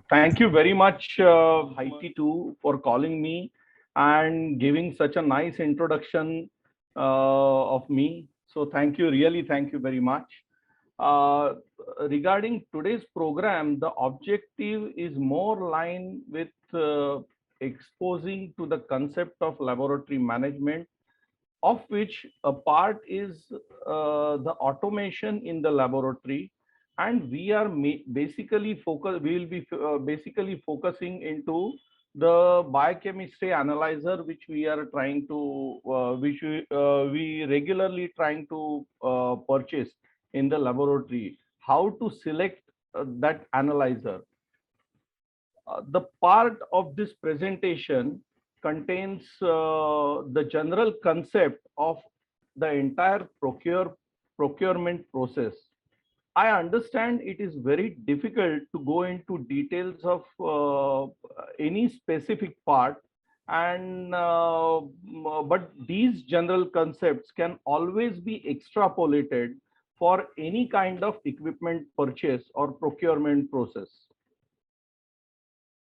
Thank you very much, Heidi, too, for calling me and giving such a nice introduction of me. So, thank you, really, thank you very much. Uh, Regarding today's program, the objective is more line with exposing to the concept of laboratory management, of which a part is the automation in the laboratory, and we are basically focus we will be basically focusing into the biochemistry analyzer, which we are trying to we regularly trying to purchase in the laboratory. How to select that analyzer. The part of this presentation contains the general concept of the entire procurement process. I understand it is very difficult to go into details of any specific part, and but these general concepts can always be extrapolated for any kind of equipment purchase or procurement process.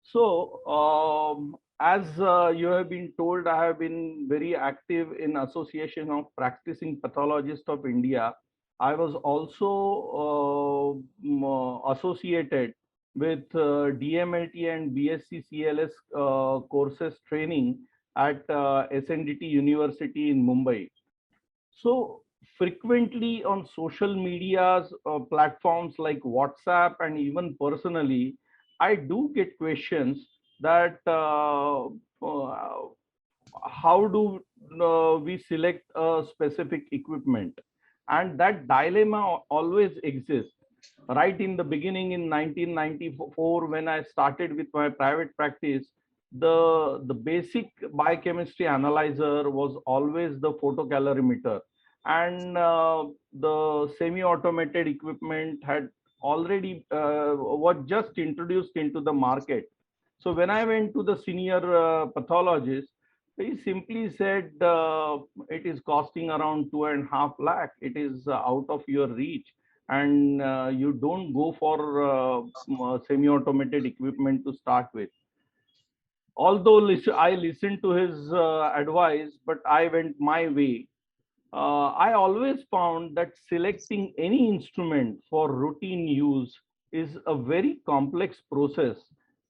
So, as you have been told, I have been very active in Association of Practicing Pathologists of India. I was also associated with DMLT and BSc CLS courses training at SNDT University in Mumbai. So frequently on social medias platforms like WhatsApp, and even personally, I do get questions that how do we select a specific equipment, and that dilemma always exists. Right in the beginning in 1994, when I started with my private practice, the basic biochemistry analyzer was always the photocalorimeter, and the semi-automated equipment had already was just introduced into the market. So when I went to the senior pathologist, he simply said it is costing around 2.5 lakh. It is out of your reach, and you don't go for semi-automated equipment to start with. Although I listened to his advice, but I went my way. I always found that selecting any instrument for routine use is a very complex process,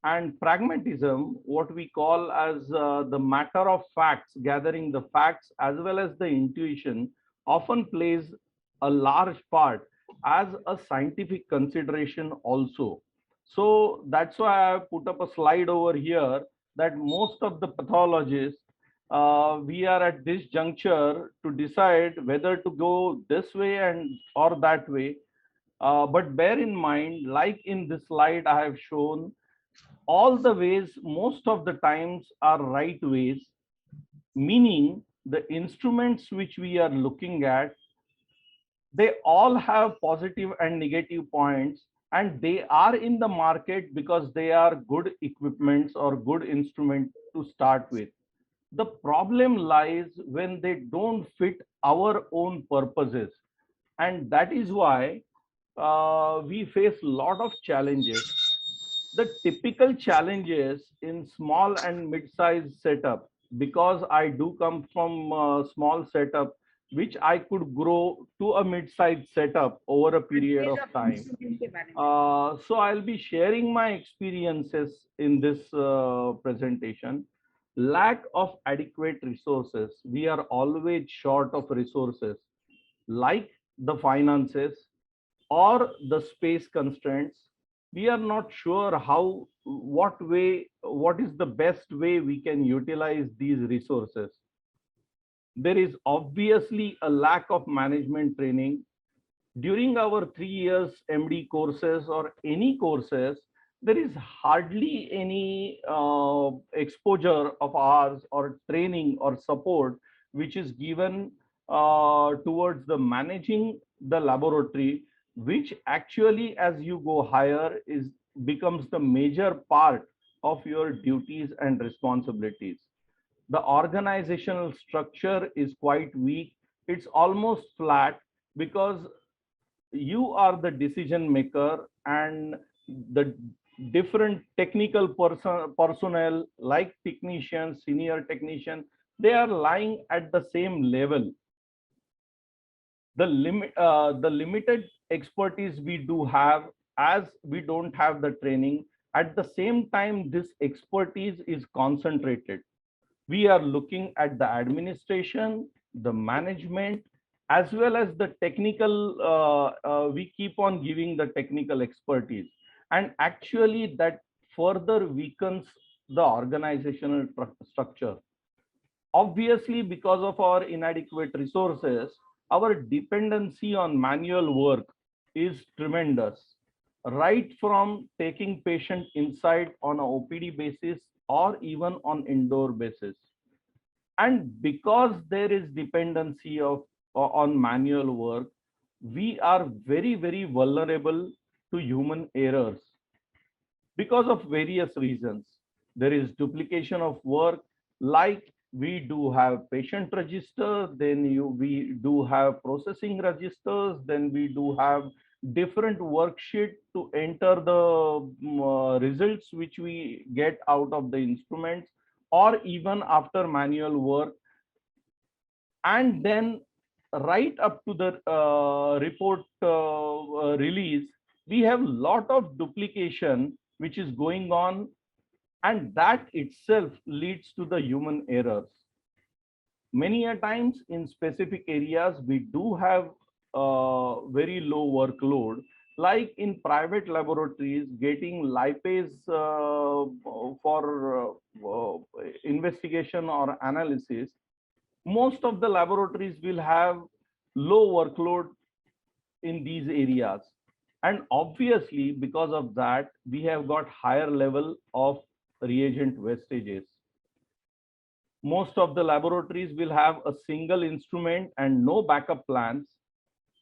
and pragmatism, what we call as the matter of facts, gathering the facts as well as the intuition, often plays a large part as a scientific consideration also. So that's why I put up a slide over here that most of the pathologists, we are at this juncture to decide whether to go this way and or that way. But bear in mind, like in this slide I have shown, all the ways most of the times are right ways, meaning the instruments which we are looking at, they all have positive and negative points, and they are in the market because they are good equipments or good instruments to start with. The problem lies when they don't fit our own purposes, and that is why we face a lot of challenges. The typical challenges in small and mid-sized setup, because I do come from a small setup which I could grow to a mid-sized setup over a period of time. So I'll be sharing my experiences in this presentation. Lack of adequate resources. We are always short of resources, like the finances or the space constraints. We are not sure how, what is the best way we can utilize these resources. There is obviously a lack of management training. During our 3 years MD courses or any courses, there is hardly any exposure of ours or training or support which is given towards the managing the laboratory, which actually, as you go higher, is becomes the major part of your duties and responsibilities. The organizational structure is quite weak. It's almost flat because you are the decision maker, and the different technical personnel like technicians, senior technicians, they are lying at the same level. The limited expertise we do have, as we don't have the training, at the same time this expertise is concentrated. We are looking at the administration, the management, as well as the technical, we keep on giving the technical expertise. And actually that further weakens the organizational structure. Obviously, because of our inadequate resources, our dependency on manual work is tremendous. Right from taking patient inside on a OPD basis or even on indoor basis. And because there is dependency of on manual work, we are very, very vulnerable to human errors because of various reasons. There is duplication of work, like we do have patient register, then we do have processing registers, then we do have different worksheet to enter the results which we get out of the instruments, or even after manual work. And then right up to the report release, we have lot of duplication which is going on, and that itself leads to the human errors. Many a times in specific areas we do have very low workload, like in private laboratories getting lipase for investigation or analysis. Most of the laboratories will have low workload in these areas, and obviously because of that we have got higher level of reagent wastages. Most of the laboratories will have a single instrument and no backup plans.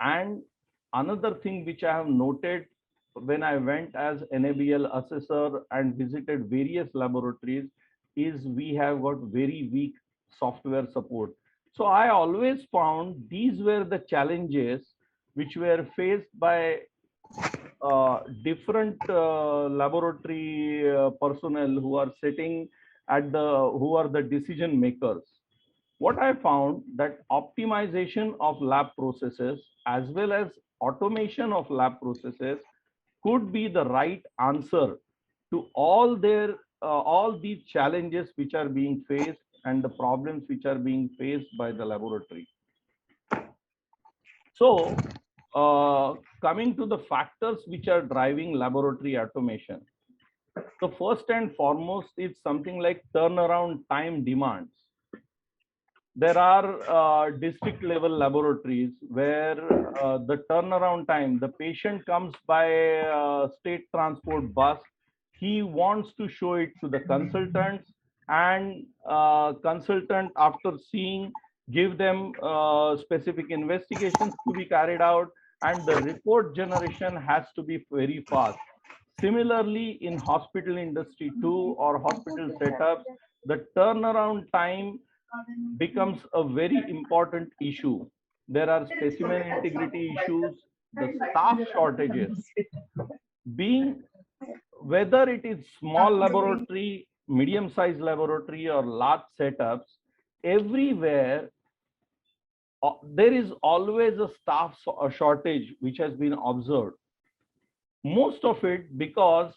And another thing which I have noted when I went as NABL assessor and visited various laboratories is we have got very weak software support. So I always found these were the challenges which were faced by different laboratory personnel who are sitting at the, who are the decision makers. What I found that optimization of lab processes as well as automation of lab processes could be the right answer to all these challenges which are being faced and the problems which are being faced by the laboratory. So coming to the factors which are driving laboratory automation, the first and foremost is something like turnaround time demands. There are district level laboratories where the turnaround time, the patient comes by state transport bus, he wants to show it to the consultants, and consultant after seeing give them specific investigations to be carried out, and the report generation has to be very fast. Similarly, in hospital industry too, or hospital setups, the turnaround time becomes a very important issue. There are specimen integrity issues, the staff shortages. Being whether it is small laboratory, medium-sized laboratory, or large setups, everywhere there is always a staff shortage which has been observed. Most of it because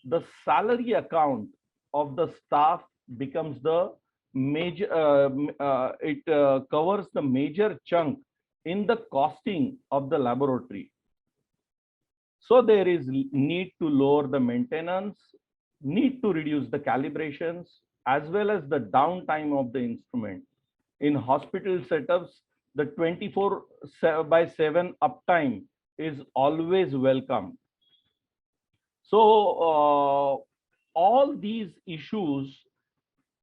the salary account of the staff becomes the major, it covers the major chunk in the costing of the laboratory. So there is need to lower the maintenance, need to reduce the calibrations, as well as the downtime of the instrument. In hospital setups, the 24/7 uptime is always welcome. So all these issues,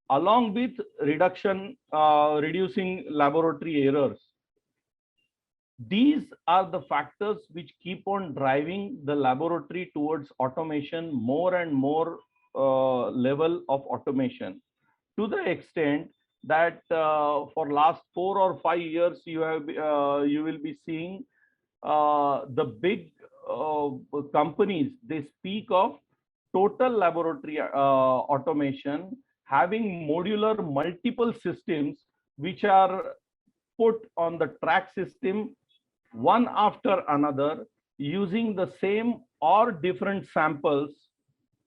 along with reducing laboratory errors, these are the factors which keep on driving the laboratory towards automation, more and more level of automation, to the extent that for last 4 or 5 years you will be seeing the big companies, they speak of total laboratory automation, having modular multiple systems which are put on the track system one after another, using the same or different samples,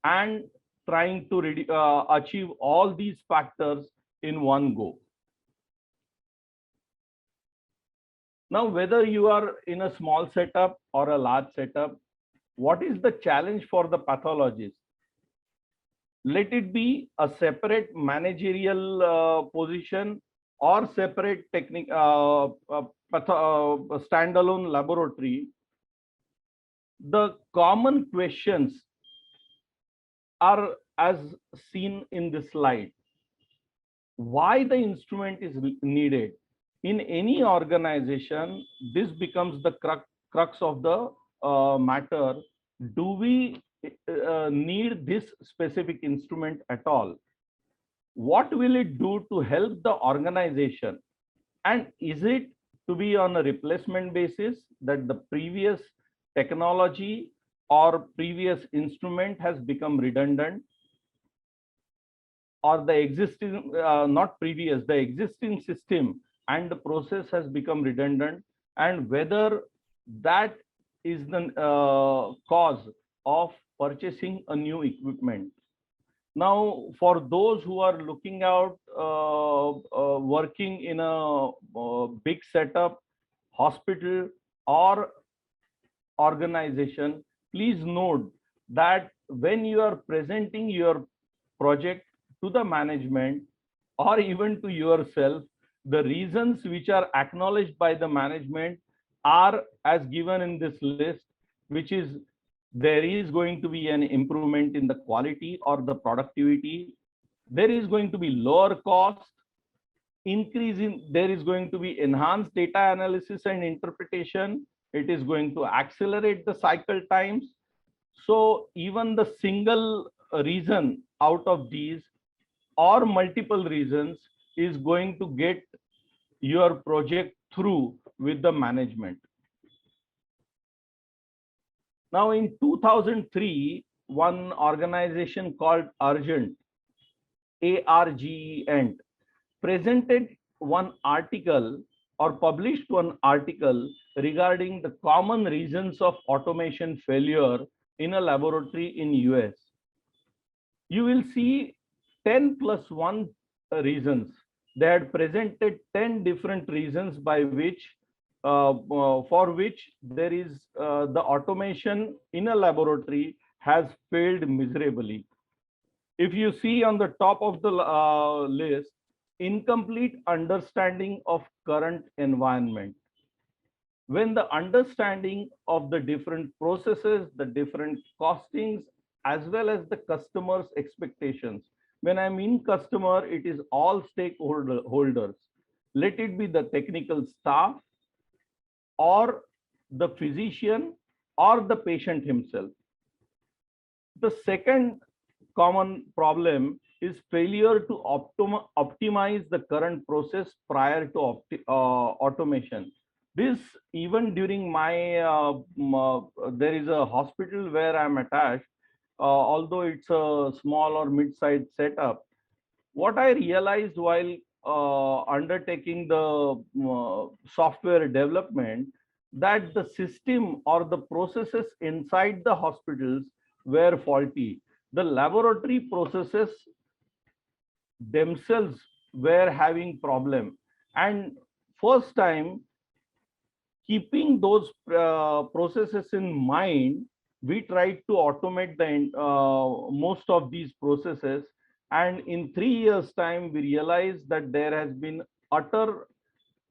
and trying to achieve all these factors in one go. Now, whether you are in a small setup or a large setup, what is the challenge for the pathologist? Let it be a separate managerial position or separate standalone laboratory. The common questions are as seen in this slide. Why the instrument is needed? In any organization, this becomes the crux of the matter. Do we need this specific instrument at all? What will it do to help the organization? And is it to be on a replacement basis, that the previous technology or previous instrument has become redundant, or the existing, not previous, the existing system and the process has become redundant, and whether that is the cause of purchasing a new equipment. Now, for those who are looking out, working in a big setup, hospital or organization, please note that when you are presenting your project to the management or even to yourself, the reasons which are acknowledged by the management are as given in this list, which is there is going to be an improvement in the quality or the productivity, there is going to be lower cost, there is going to be enhanced data analysis and interpretation, it is going to accelerate the cycle times. So even the single reason out of these or multiple reasons is going to get your project through with the management. Now, in 2003, one organization called Argent, ARGENT, presented one article or published one article regarding the common reasons of automation failure in a laboratory in US. You will see 10 plus 1 reasons. They had presented 10 different reasons by which for which there is the automation in a laboratory has failed miserably. If you see on the top of the list, incomplete understanding of current environment. When the understanding of the different processes, the different costings, as well as the customer's expectations. When I mean customer, it is all stakeholders. Let it be the technical staff, or the physician, or the patient himself. The second common problem is failure to optimize the current process prior to automation. This, even during my, there is a hospital where I'm attached, although it's a small or mid-sized setup. What I realized while undertaking the software development, that the system or the processes inside the hospitals were faulty. The laboratory processes themselves were having problem, and first time, keeping those processes in mind, we tried to automate the most of these processes, and in 3 years time we realized that there has been utter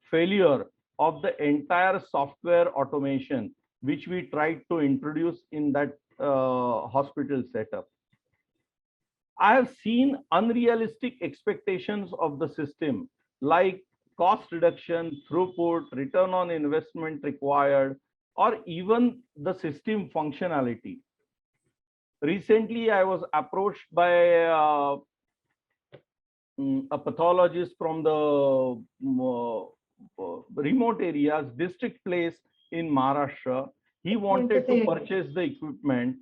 failure of the entire software automation which we tried to introduce in that hospital setup. I have seen unrealistic expectations of the system, like cost reduction, throughput, return on investment required, or even the system functionality. Recently, I was approached by a pathologist from the remote areas, district place in Maharashtra. He wanted to purchase the equipment.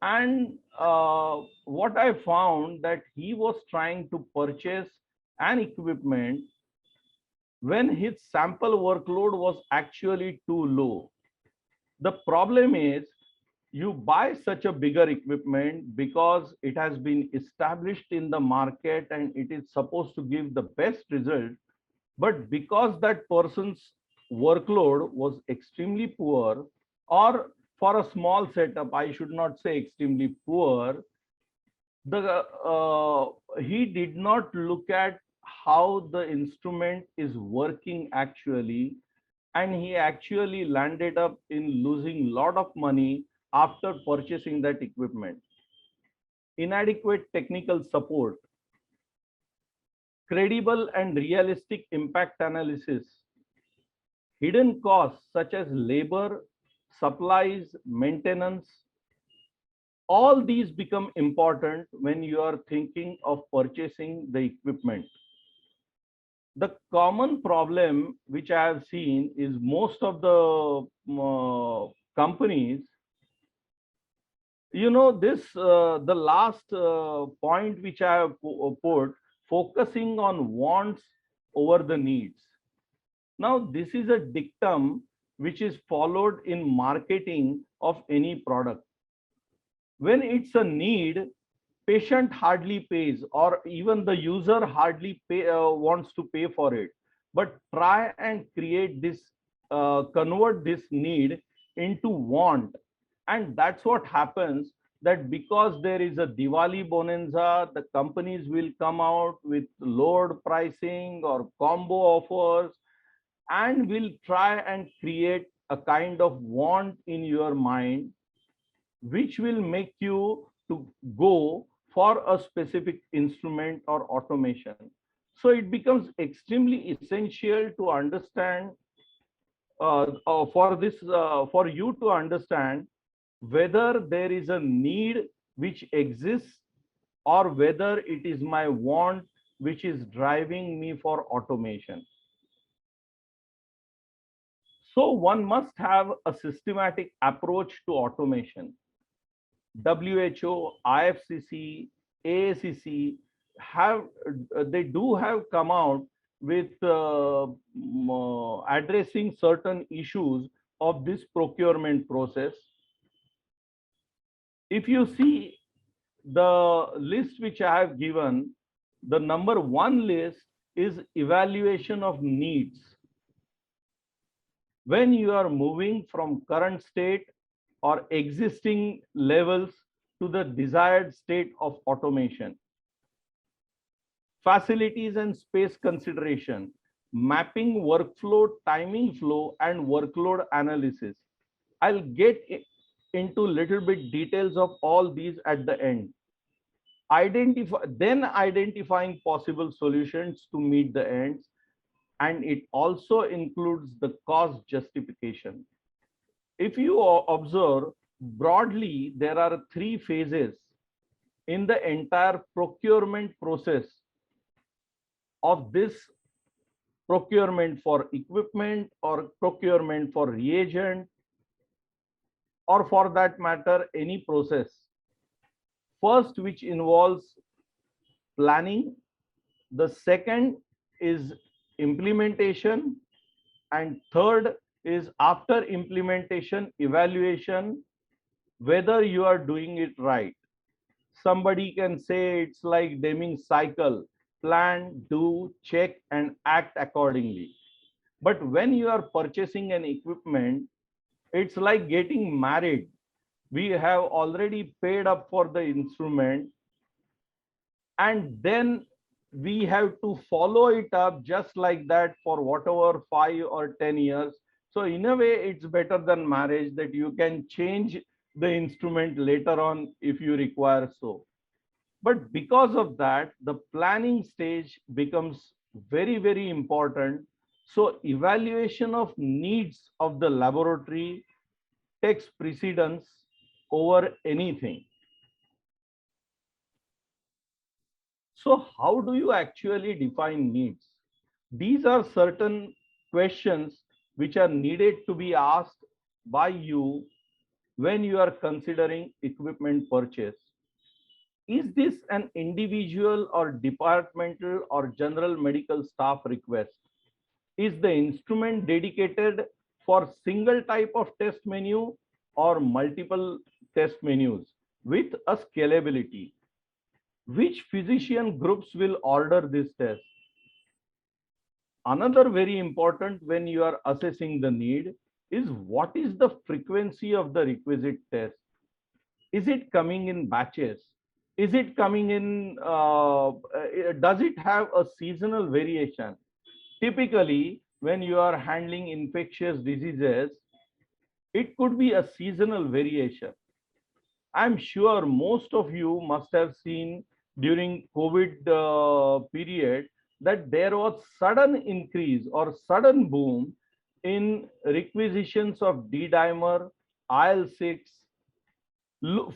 And what I found that he was trying to purchase an equipment when his sample workload was actually too low. The problem is you buy such a bigger equipment because it has been established in the market and it is supposed to give the best result. But because that person's workload was extremely poor, or for a small setup, I should not say extremely poor, he did not look at how the instrument is working actually, and he actually landed up in losing a lot of money after purchasing that equipment. Inadequate technical support, credible and realistic impact analysis, hidden costs such as labor, supplies, maintenance, all these become important when you are thinking of purchasing the equipment. The common problem which I have seen is most of the companies, this the last point which I have put, focusing on wants over the needs. Now this is a dictum which is followed in marketing of any product. When it's a need, patient hardly pays, or even the user hardly wants to pay for it. But try and create this, convert this need into want, and that's what happens. That because there is a Diwali bonanza, the companies will come out with lowered pricing or combo offers, and will try and create a kind of want in your mind, which will make you to go for a specific instrument or automation. So it becomes extremely essential to understand, for you to understand whether there is a need which exists, or whether it is my want which is driving me for automation. So one must have a systematic approach to automation. WHO, IFCC, AACC have, they do have come out with addressing certain issues of this procurement process. If you see the list which I have given, the number one list is evaluation of needs. When you are moving from current state or existing levels to the desired state of automation. Facilities and space consideration, mapping workflow, timing flow, and workload analysis. I'll get into little bit details of all these at the end. Identifying possible solutions to meet the ends, and it also includes the cost justification. If you observe broadly, there are three phases in the entire procurement process of this procurement for equipment or procurement for reagent, or for that matter, any process. First, which involves planning. The second is implementation. And third is after implementation, evaluation, whether you are doing it right. Somebody can say it's like Deming's cycle: plan, do, check, and act accordingly. But when you are purchasing an equipment, it's like getting married. We have already paid up for the instrument, and then we have to follow it up just like that for whatever 5 or 10 years. So in a way, it's better than marriage, that you can change the instrument later on if you require so. But because of that, the planning stage becomes very, very important. So evaluation of needs of the laboratory takes precedence over anything. So how do you actually define needs? These are certain questions which are needed to be asked by you when you are considering equipment purchase? Is this an individual or departmental or general medical staff request? Is the instrument dedicated for single type of test menu or multiple test menus with a scalability? Which physician groups will order this test? Another very important when you are assessing the need is what is the frequency of the requisite test? Is it coming in batches? Is it coming in, does it have a seasonal variation? Typically, when you are handling infectious diseases, it could be a seasonal variation. I'm sure most of you must have seen during COVID period that there was sudden increase or sudden boom in requisitions of D-dimer, IL-6.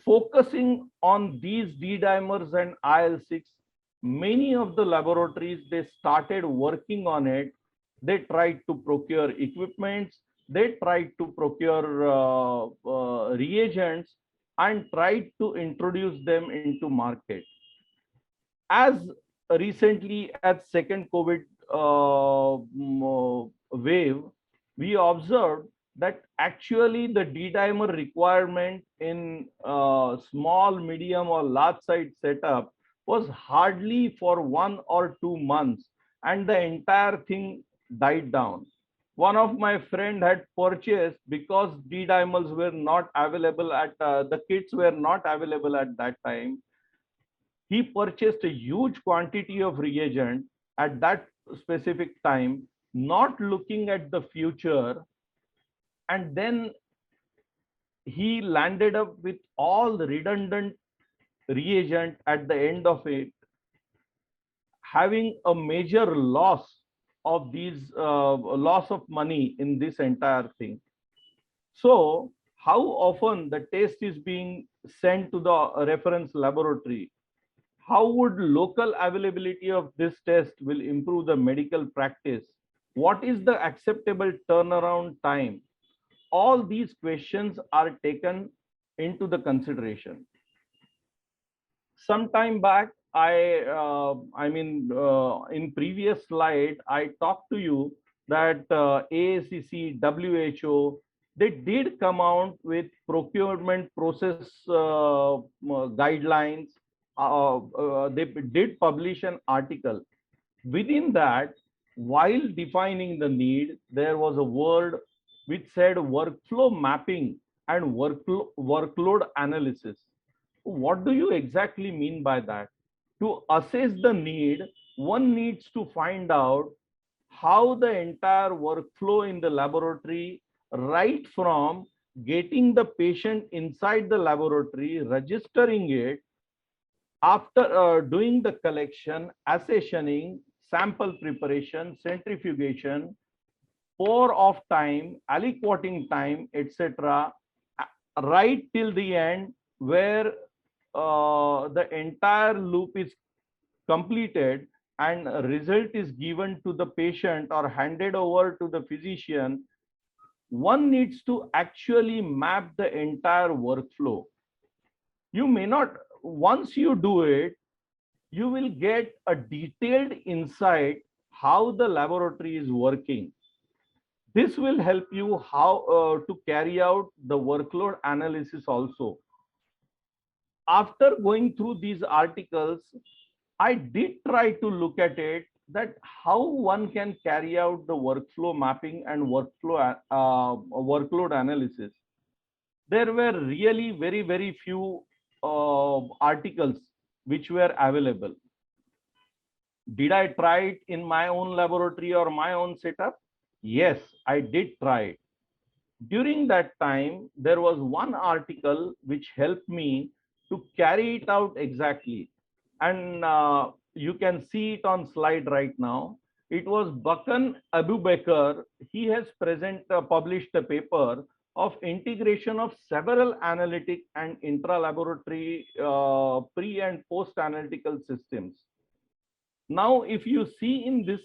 Focusing on these D-dimers and IL-6, many of the laboratories, they started working on it. They tried to procure equipments, they tried to procure reagents, and tried to introduce them into market. As recently as second COVID wave, we observed that actually the D-dimer requirement in small, medium, or large site setup was hardly for 1 or 2 months, and the entire thing died down. One of my friend had purchased, because D-dimers were not available at the kits were not available at that time. He purchased a huge quantity of reagent at that specific time, not looking at the future, and then he landed up with all the redundant reagent at the end of it, having a major loss of these loss of money in this entire thing. So how often the test is being sent to the reference laboratory? How would local availability of this test will improve the medical practice? What is the acceptable turnaround time? All these questions are taken into the consideration. Some time back, in previous slide, I talked to you that AACC, WHO, they did come out with procurement process guidelines. They did publish an article. Within that, while defining the need, there was a word which said workflow mapping and workload analysis. What do you exactly mean by that? To assess the need, one needs to find out how the entire workflow in the laboratory, right from getting the patient inside the laboratory, registering it, after doing the collection, accessioning, sample preparation, centrifugation, pour off time, aliquoting time, etc., right till the end, where the entire loop is completed and a result is given to the patient or handed over to the physician. One needs to actually map the entire workflow. You may not, once you do it, you will get a detailed insight how the laboratory is working. This will help you how to carry out the workload analysis also. After going through these articles, I did try to look at it, that how one can carry out the workflow mapping and workload analysis. There were really very few articles which were available. Did I try it in my own laboratory or my own setup? Yes, I did try it. During that time, there was one article which helped me to carry it out exactly. And you can see it on slide right now. It was Bakan Abu Bakr. He has published a paper of integration of several analytic and intra-laboratory pre and post-analytical systems. Now, if you see in this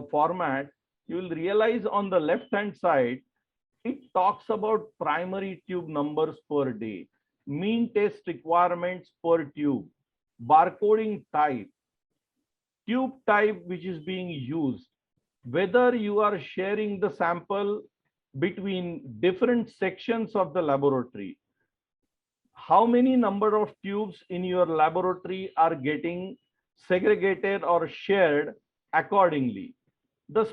format, you will realize on the left-hand side, it talks about primary tube numbers per day, mean test requirements per tube, barcoding type, tube type which is being used, whether you are sharing the sample between different sections of the laboratory, how many number of tubes in your laboratory are getting segregated or shared accordingly, the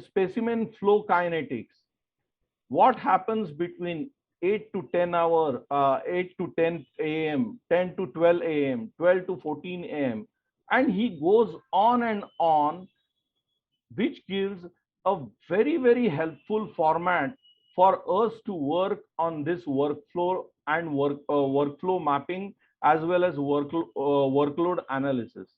specimen flow kinetics, what happens between 8 to 10 hour, 8 to 10 a.m., 10 to 12 a.m., 12 to 14 a.m. And he goes on and on, which gives a very, very helpful format for us to work on this workflow and workflow mapping as well as workload analysis.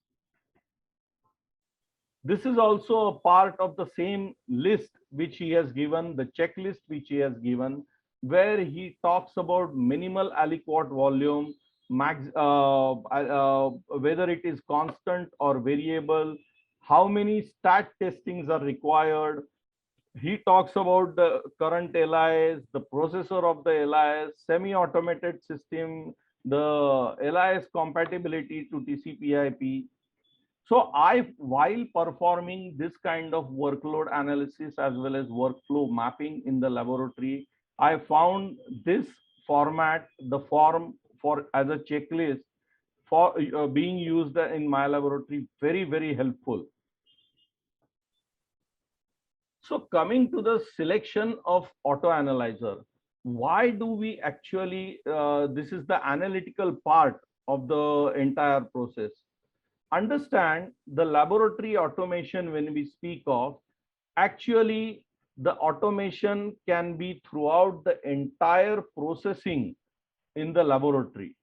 This is also a part of the same list which he has given, the checklist which he has given, where he talks about minimal aliquot volume, whether it is constant or variable, how many stat testings are required. He talks about the current LIS, the processor of the LIS, semi-automated system, the LIS compatibility to TCP/IP. So while performing this kind of workload analysis as well as workflow mapping in the laboratory, I found this format, the form for as a checklist for being used in my laboratory, very, very helpful. So coming to the selection of auto analyzer, why do we actually, this is the analytical part of the entire process. Understand the laboratory automation when we speak of, actually the automation can be throughout the entire processing in the laboratory.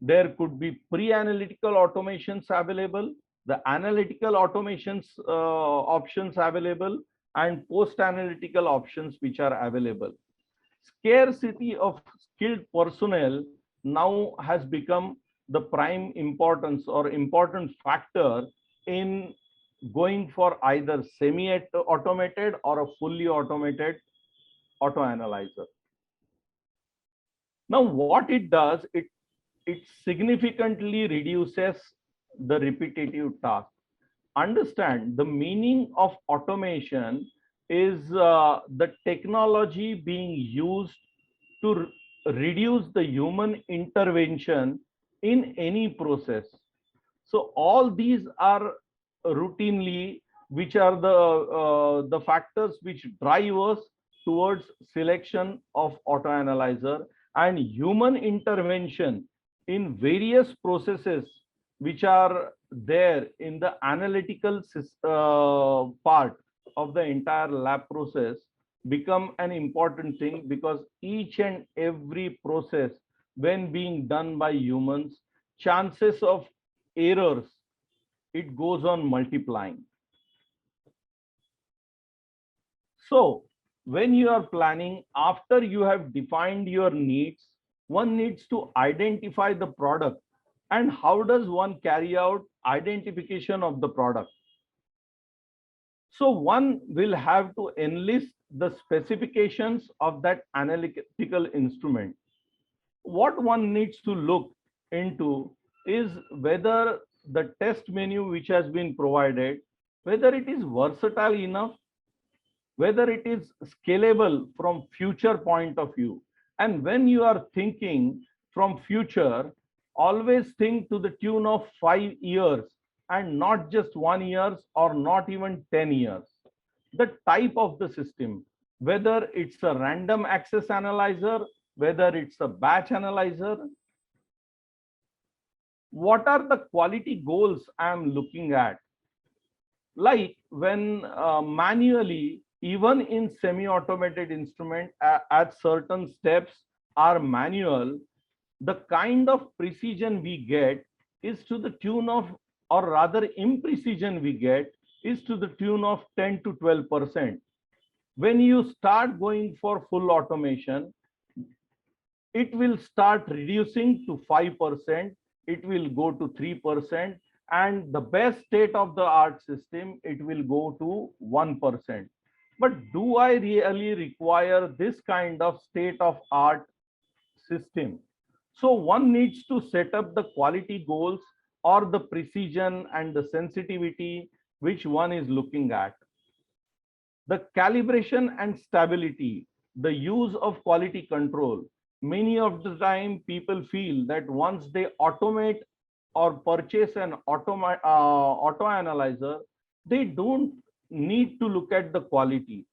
There could be pre-analytical automations available, the analytical automations options available, and post-analytical options which are available. Scarcity of skilled personnel now has become the prime importance or important factor in going for either semi-automated or a fully automated auto analyzer. Now, what it does, it significantly reduces the repetitive task. Understand the meaning of automation is the technology being used to reduce the human intervention in any process. So all these are routinely, which are the factors which drive us towards selection of auto analyzer, and human intervention in various processes which are there in the analytical part of the entire lab process become an important thing, because each and every process when being done by humans, chances of errors, it goes on multiplying. So when you are planning, after you have defined your needs, one needs to identify the product. And how does one carry out identification of the product? So one will have to enlist the specifications of that analytical instrument. What one needs to look into is whether the test menu which has been provided, whether it is versatile enough, whether it is scalable from future point of view. And when you are thinking from future, always think to the tune of 5 years and not just 1 year or not even 10 years. The type of the system, whether it's a random access analyzer, whether it's a batch analyzer, what are the quality goals I'm looking at? Like when manually, even in semi-automated instrument, at certain steps are manual, the kind of precision we get is to the tune of, or rather imprecision we get is to the tune of 10 to 12%. When you start going for full automation, it will start reducing to 5%, it will go to 3%, and the best state of the art system, it will go to 1%. But do I really require this kind of state of art system? So one needs to set up the quality goals or the precision and the sensitivity which one is looking at. The calibration and stability, the use of quality control. Many of the time people feel that once they automate or purchase an auto analyzer, they don't need to look at the quality.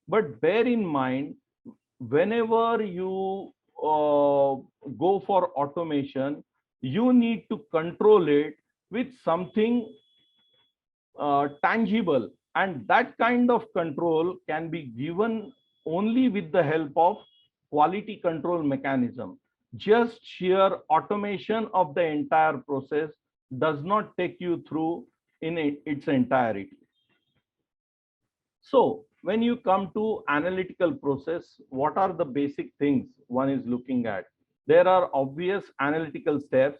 But bear in mind, whenever you go for automation, you need to control it with something tangible, and that kind of control can be given only with the help of quality control mechanism. Just sheer automation of the entire process does not take you through in its entirety. So when you come to analytical process, what are the basic things one is looking at? There are obvious analytical steps.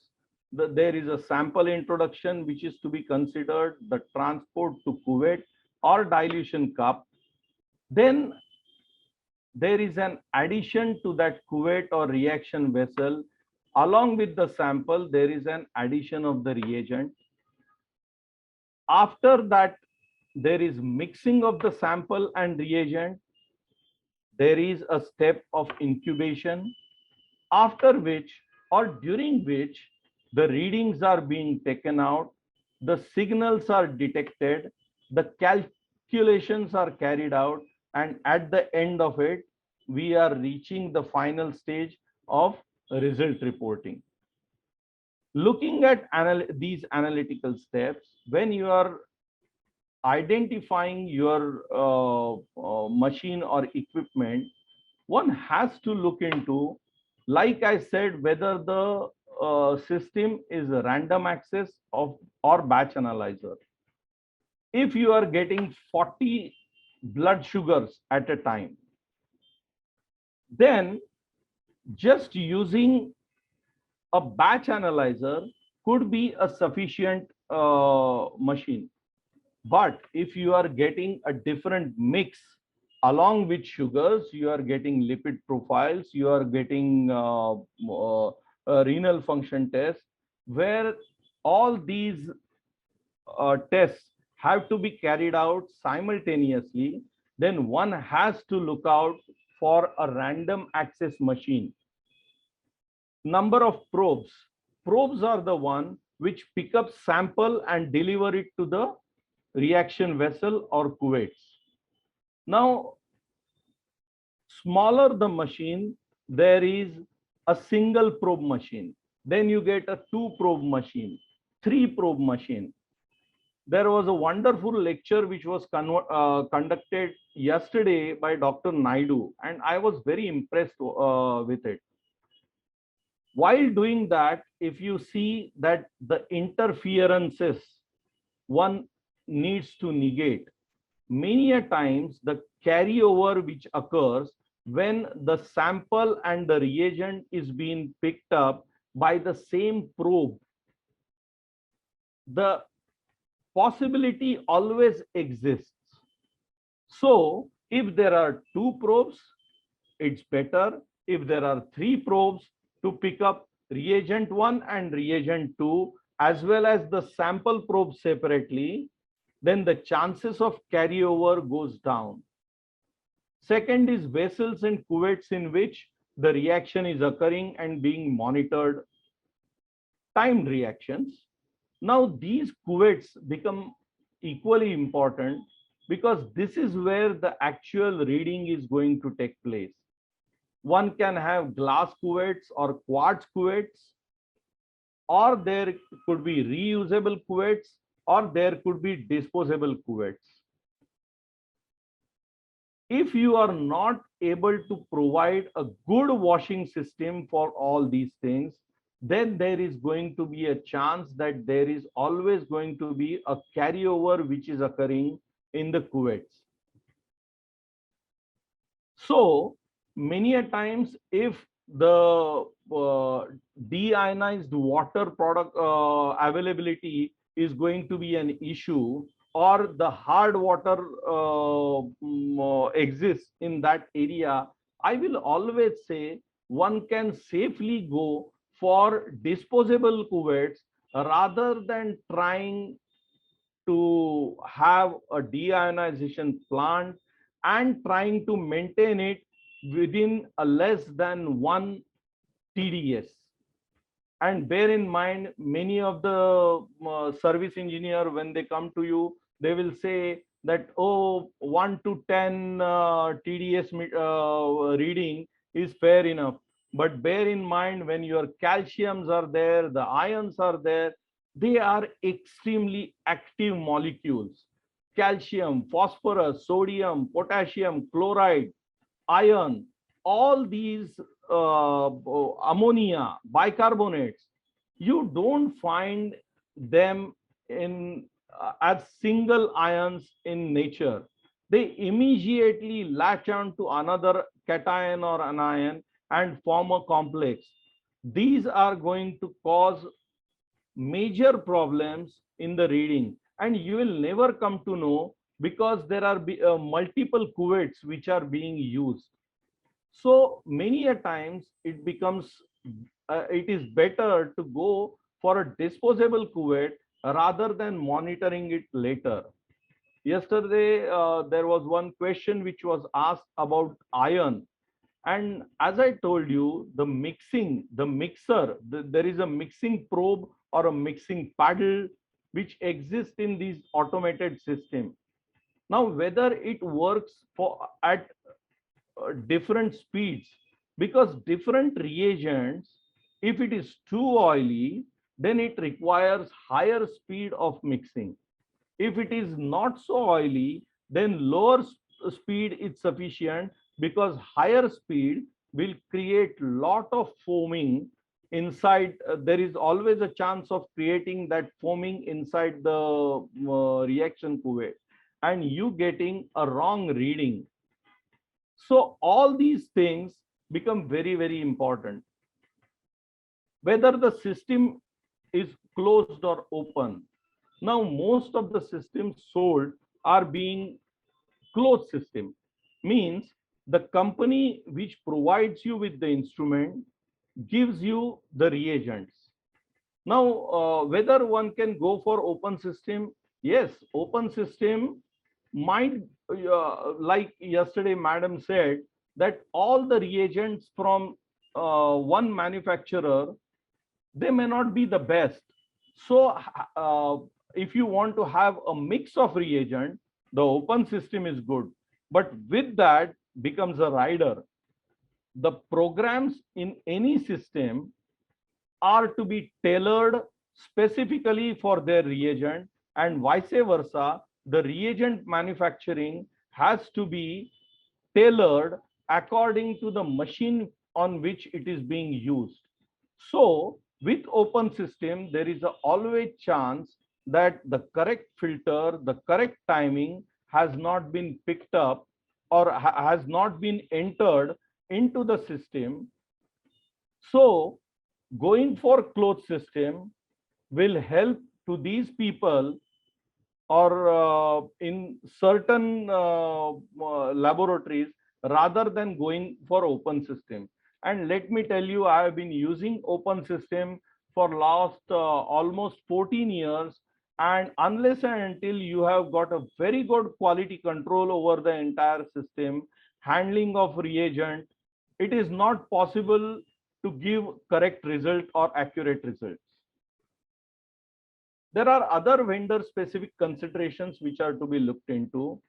There is a sample introduction which is to be considered, the transport to cuvette or dilution cup. Then there is an addition to that cuvette or reaction vessel. Along with the sample, there is an addition of the reagent. After that, there is mixing of the sample and reagent. There is a step of incubation, after which or during which the readings are being taken out, the signals are detected, the calculations are carried out, and at the end of it, we are reaching the final stage of result reporting. Looking at these analytical steps, when you are identifying your machine or equipment, one has to look into, like I said, whether the system is a random access of or batch analyzer. If you are getting 40 blood sugars at a time, then just using a batch analyzer could be a sufficient machine. But if you are getting a different mix along with sugars, you are getting lipid profiles, you are getting renal function tests, where all these tests have to be carried out simultaneously, then one has to look out for a random access machine. Number of probes. Probes are the one which pick up sample and deliver it to the reaction vessel or cuvettes. Now, smaller the machine, there is a single probe machine. Then you get a 2-probe machine, 3-probe machine. There was a wonderful lecture which was conducted yesterday by Dr. Naidu, and I was very impressed with it. While doing that, if you see that the interferences one needs to negate, many a times the carryover which occurs when the sample and the reagent is being picked up by the same probe, the possibility always exists. So if there are 2 probes, it's better. If there are 3 probes to pick up reagent 1 and reagent 2, as well as the sample probe separately, then the chances of carryover goes down. Second is vessels and cuvettes in which the reaction is occurring and being monitored, timed reactions. Now these cuvettes become equally important because this is where the actual reading is going to take place. One can have glass cuvettes or quartz cuvettes, or there could be reusable cuvettes, or there could be disposable cuvettes. If you are not able to provide a good washing system for all these things, then there is going to be a chance that there is always going to be a carryover which is occurring in the cuvettes. So many a times, if the deionized water product availability is going to be an issue, or the hard water exists in that area, I will always say one can safely go for disposable cuvettes rather than trying to have a deionization plant and trying to maintain it within a less than 1 TDS. And bear in mind, many of the service engineer, when they come to you, they will say that, oh, 1 to 10 TDS reading is fair enough. But bear in mind, when your calciums are there, the ions are there, they are extremely active molecules. Calcium, phosphorus, sodium, potassium, chloride, iron, all these ammonia, bicarbonates, you don't find them in as single ions in nature. They immediately latch on to another cation or anion and form a complex. These are going to cause major problems in the reading, and you will never come to know because there are multiple cuvettes which are being used. So many a times it becomes it is better to go for a disposable cuvette rather than monitoring it later. Yesterday there was one question which was asked about iron, and as I told you, the mixing, the mixer, there is a mixing probe or a mixing paddle which exists in these automated system. Now whether it works for at different speeds, because different reagents, if it is too oily, then it requires higher speed of mixing. If it is not so oily, then lower speed is sufficient, because higher speed will create lot of foaming inside. There is always a chance of creating that foaming inside the reaction cuvette and you getting a wrong reading. So all these things become very, very important. Whether the system is closed or open. Now, most of the systems sold are being closed system. Means the company which provides you with the instrument gives you the reagents. Now, whether one can go for open system? Yes, open system might, like yesterday madam said, that all the reagents from one manufacturer, they may not be the best. So if you want to have a mix of reagent, the open system is good. But with that becomes a rider. The programs in any system are to be tailored specifically for their reagent, and vice versa, the reagent manufacturing has to be tailored according to the machine on which it is being used. So with open system, there is a always chance that the correct filter, the correct timing has not been picked up or has not been entered into the system. So going for closed system will help to these people, or in certain laboratories, rather than going for open system. And let me tell you, I have been using open system for last almost 14 years, and unless and until you have got a very good quality control over the entire system, handling of reagent, it is not possible to give correct result or accurate results. There are other vendor specific considerations which are to be looked into,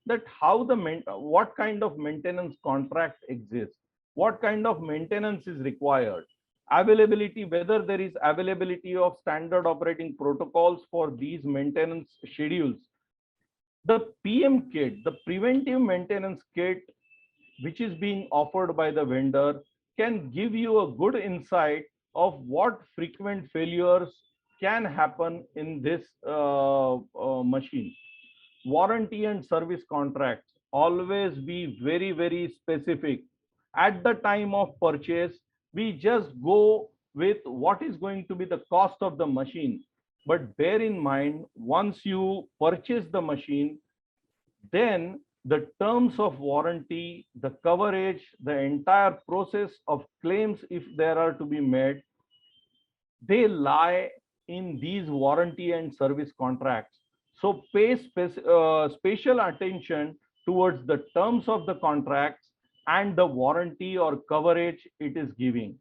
that how the what kind of maintenance contract exists, what kind of maintenance is required, availability, whether there is availability of standard operating protocols for these maintenance schedules. The PM kit, the preventive maintenance kit, which is being offered by the vendor, can give you a good insight of what frequent failures can happen in this machine. Warranty and service contracts always be very, very specific. At the time of purchase, we just go with what is going to be the cost of the machine. But bear in mind, once you purchase the machine, then the terms of warranty, the coverage, the entire process of claims, if there are to be made, they lie in these warranty and service contracts. So pay special attention towards the terms of the contracts and the warranty or coverage it is giving.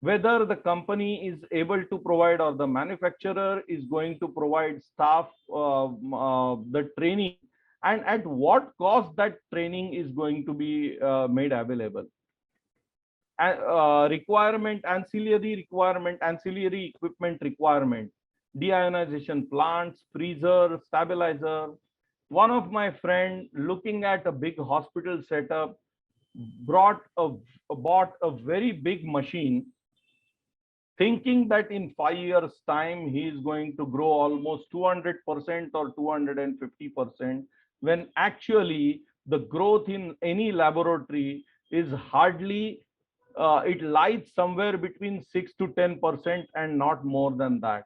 Whether the company is able to provide or the manufacturer is going to provide staff the training, and at what cost that training is going to be made available. Ancillary equipment requirement, deionization plants, freezer, stabilizer. One of my friend looking at a big hospital setup bought a very big machine, thinking that in 5 years time he is going to grow almost 200% or 250%, when actually the growth in any laboratory is hardly it lies somewhere between 6 to 10% and not more than that.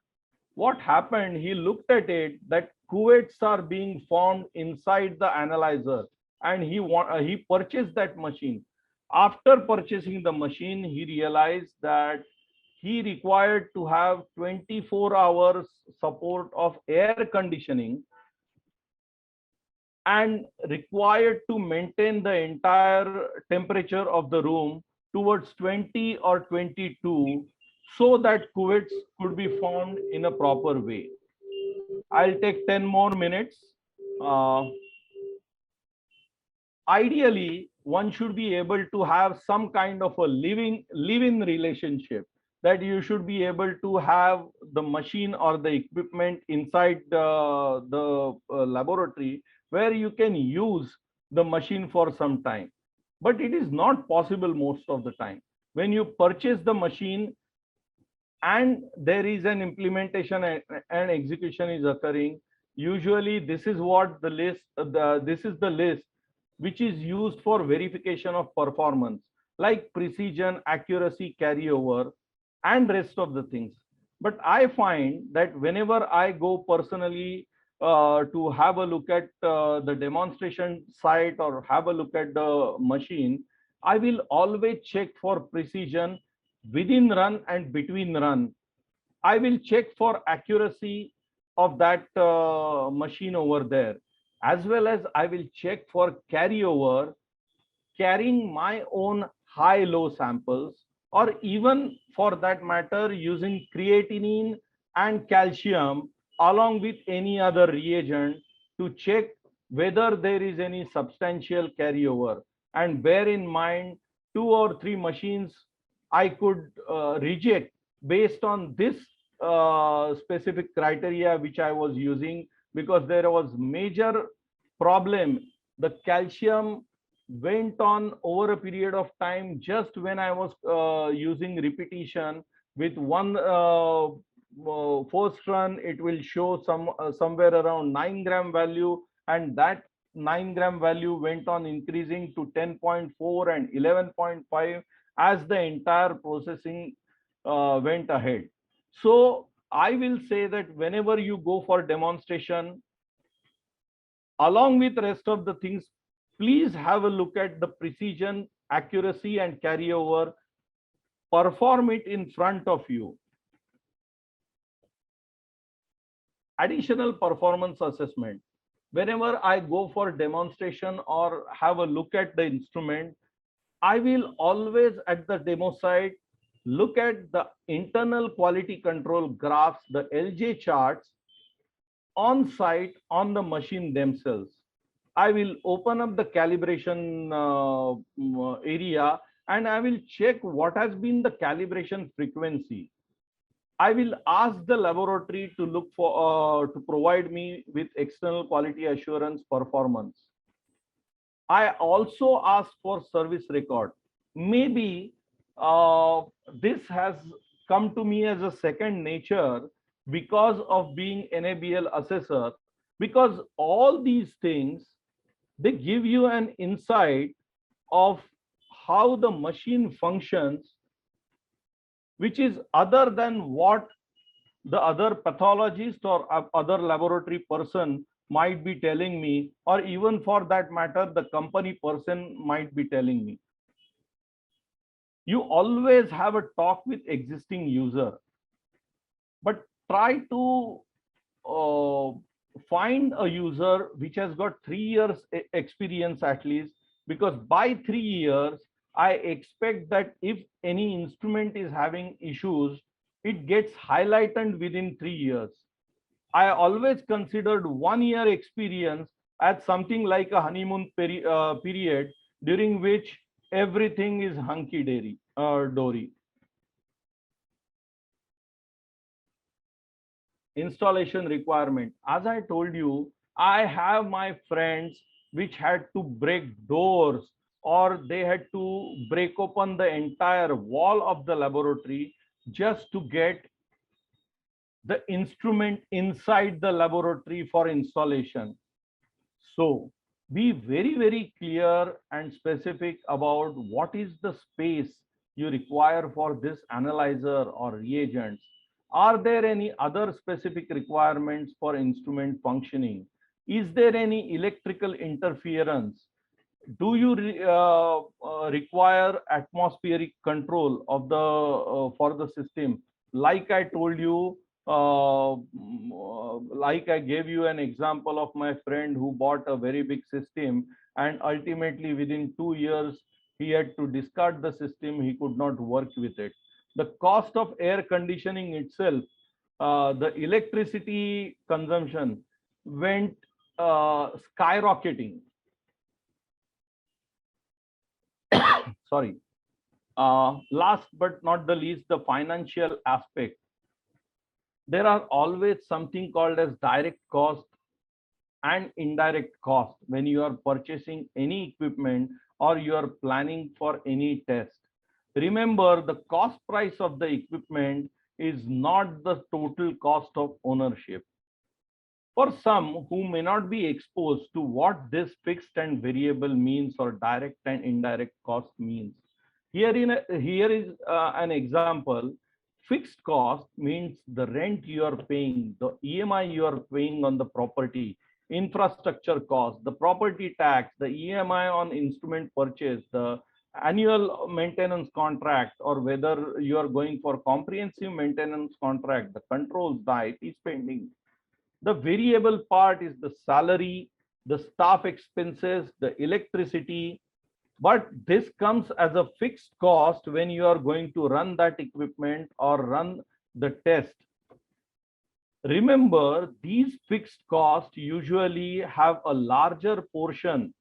What happened, he looked at it that cuvettes are being formed inside the analyzer, and he purchased that machine. After purchasing the machine, he realized that he required to have 24 hours support of air conditioning and required to maintain the entire temperature of the room towards 20 or 22, so that cuvettes could be formed in a proper way. I'll take 10 more minutes. Uh, Ideally, one should be able to have some kind of a live-in relationship, that you should be able to have the machine or the equipment inside the laboratory, where you can use the machine for some time. But it is not possible most of the time. When you purchase the machine and there is an implementation and execution is occurring, usually this is what the list, this is the list which is used for verification of performance, like precision, accuracy, carryover, and rest of the things. But I find that whenever I go personally to have a look at the demonstration site or have a look at the machine, I will always check for precision within run and between run. I will check for accuracy of that machine over there, as well as I will check for carryover, carrying my own high-low samples, or even for that matter, using creatinine and calcium along with any other reagent to check whether there is any substantial carryover. And bear in mind, 2 or 3 machines I could reject based on this specific criteria which I was using, because there was major problem. The calcium went on over a period of time. Just when I was using repetition with one first run, it will show somewhere around 9 gram value, and that 9 gram value went on increasing to 10.4 and 11.5 as the entire processing went ahead. So I will say that whenever you go for demonstration, along with rest of the things, please have a look at the precision, accuracy, and carryover. Perform it in front of you. Additional performance assessment. Whenever I go for demonstration or have a look at the instrument, I will always at the demo site look at the internal quality control graphs, the LJ charts on site on the machine themselves. I will open up the calibration area, and I will check what has been the calibration frequency. I will ask the laboratory to look for to provide me with external quality assurance performance. I also ask for service record. Maybe this has come to me as a second nature because of being NABL assessor, because all these things, they give you an insight of how the machine functions, which is other than what the other pathologist or other laboratory person might be telling me, or even for that matter, the company person might be telling me. You always have a talk with existing user, but try to uh, find a user which has got 3 years experience at least, because by 3 years, I expect that if any instrument is having issues, it gets highlighted within 3 years. I always considered 1 year experience as something like a honeymoon period during which everything is hunky dory. Installation requirement. As I told you, I have my friends which had to break doors, or they had to break open the entire wall of the laboratory just to get the instrument inside the laboratory for installation. So be very, very clear and specific about what is the space you require for this analyzer or reagents. Are there any other specific requirements for instrument functioning? Is there any electrical interference? Do you require atmospheric control of the for the system? Like I told you, like I gave you an example of my friend who bought a very big system, and ultimately within 2 years he had to discard the system. He could not work with it. The cost of air conditioning itself, the electricity consumption went skyrocketing. Sorry. Last but not the least, the financial aspect. There are always something called as direct cost and indirect cost when you are purchasing any equipment or you are planning for any test. Remember, the cost price of the equipment is not the total cost of ownership. For some who may not be exposed to what this fixed and variable means, or direct and indirect cost means, here is an example. Fixed cost means the rent you are paying, the EMI you are paying on the property, infrastructure cost, the property tax, the EMI on instrument purchase, the annual maintenance contract, or whether you are going for comprehensive maintenance contract, the controls, the IT spending. The variable part is the salary, the staff expenses, the electricity, but this comes as a fixed cost when you are going to run that equipment or run the test. Remember, these fixed costs usually have a larger portion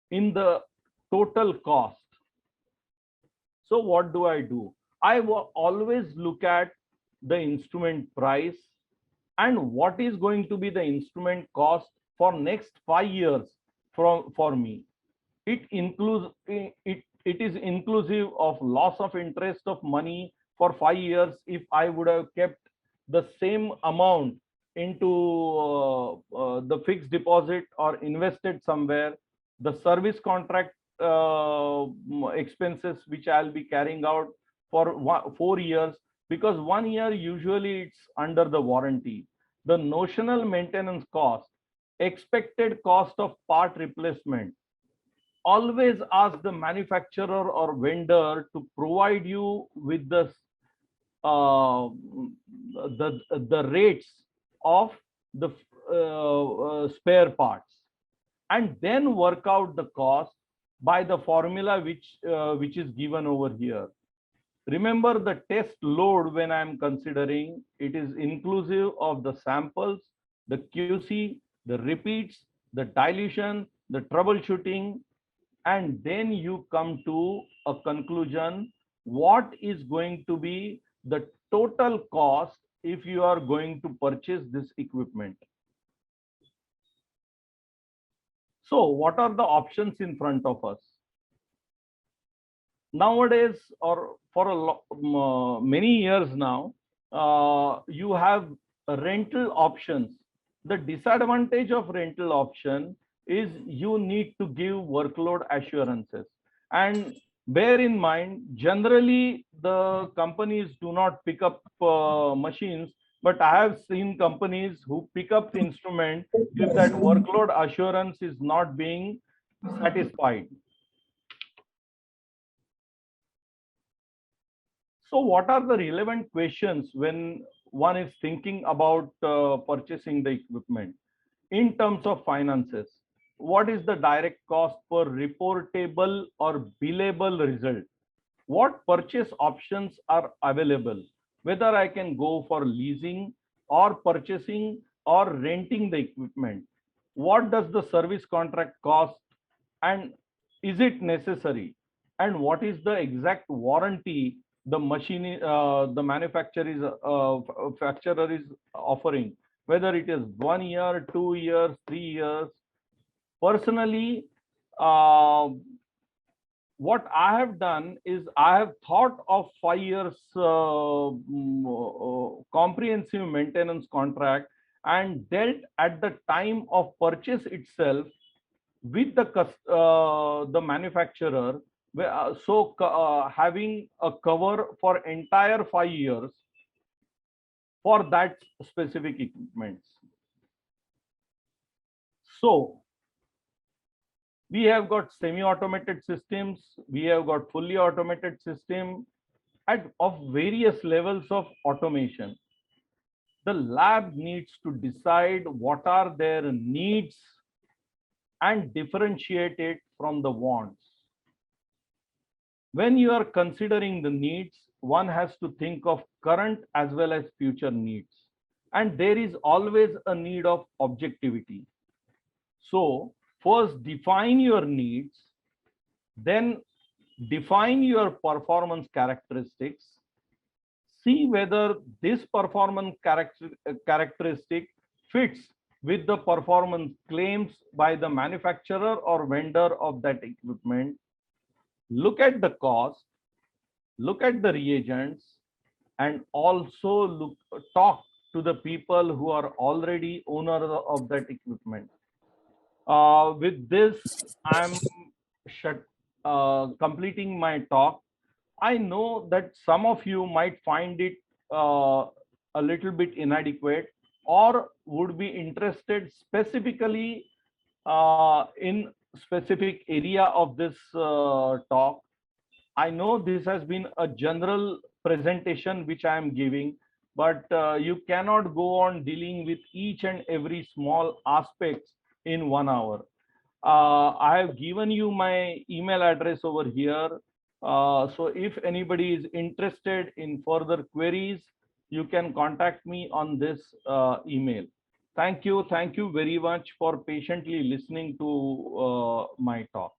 in the total cost. So what do? I will always look at the instrument price and what is going to be the instrument cost for next 5 years for me. It includes it is inclusive of loss of interest of money for 5 years if I would have kept the same amount into the fixed deposit or invested somewhere. The service contract expenses which I'll be carrying out for 4 years, because 1 year usually it's under the warranty. The notional maintenance cost, expected cost of part replacement. Always ask the manufacturer or vendor to provide you with uh, the rates of the spare parts, and then work out the cost by the formula which is given over here. Remember, the test load when I am considering, it is inclusive of the samples, the QC, the repeats, the dilution, the troubleshooting, and then you come to a conclusion what is going to be the total cost if you are going to purchase this equipment. So what are the options in front of us? Nowadays, or for many years now, you have rental options. The disadvantage of rental option is you need to give workload assurances, and Bear in mind, generally the companies do not pick up machines, but I have seen companies who pick up instrument if that workload assurance is not being satisfied. So what are the relevant questions when one is thinking about purchasing the equipment? In terms of finances, what is the direct cost per reportable or billable result? What purchase options are available? Whether I can go for leasing or purchasing or renting the equipment? What does the service contract cost, and is it necessary? And what is the exact warranty the the manufacturer is offering? Whether it is 1 year, 2 years, 3 years. Personally, uh, what I have done is I have thought of 5 years comprehensive maintenance contract and dealt at the time of purchase itself with the manufacturer, having a cover for entire 5 years for that specific equipments. So we have got semi-automated systems, we have got fully automated system of various levels of automation. The lab needs to decide what are their needs and differentiate it from the wants. When you are considering the needs, one has to think of current as well as future needs. And there is always a need of objectivity. So first define your needs, then define your performance characteristics, see whether this performance characteristic fits with the performance claims by the manufacturer or vendor of that equipment. Look at the cost, look at the reagents, and also talk to the people who are already owners of that equipment. With this, I'm completing my talk. I know that some of you might find it a little bit inadequate or would be interested specifically in specific area of this talk. I know this has been a general presentation which I am giving, but you cannot go on dealing with each and every small aspects in 1 hour. I have given you my email address over here. So if anybody is interested in further queries, you can contact me on this email. Thank you. Thank you very much for patiently listening to my talk.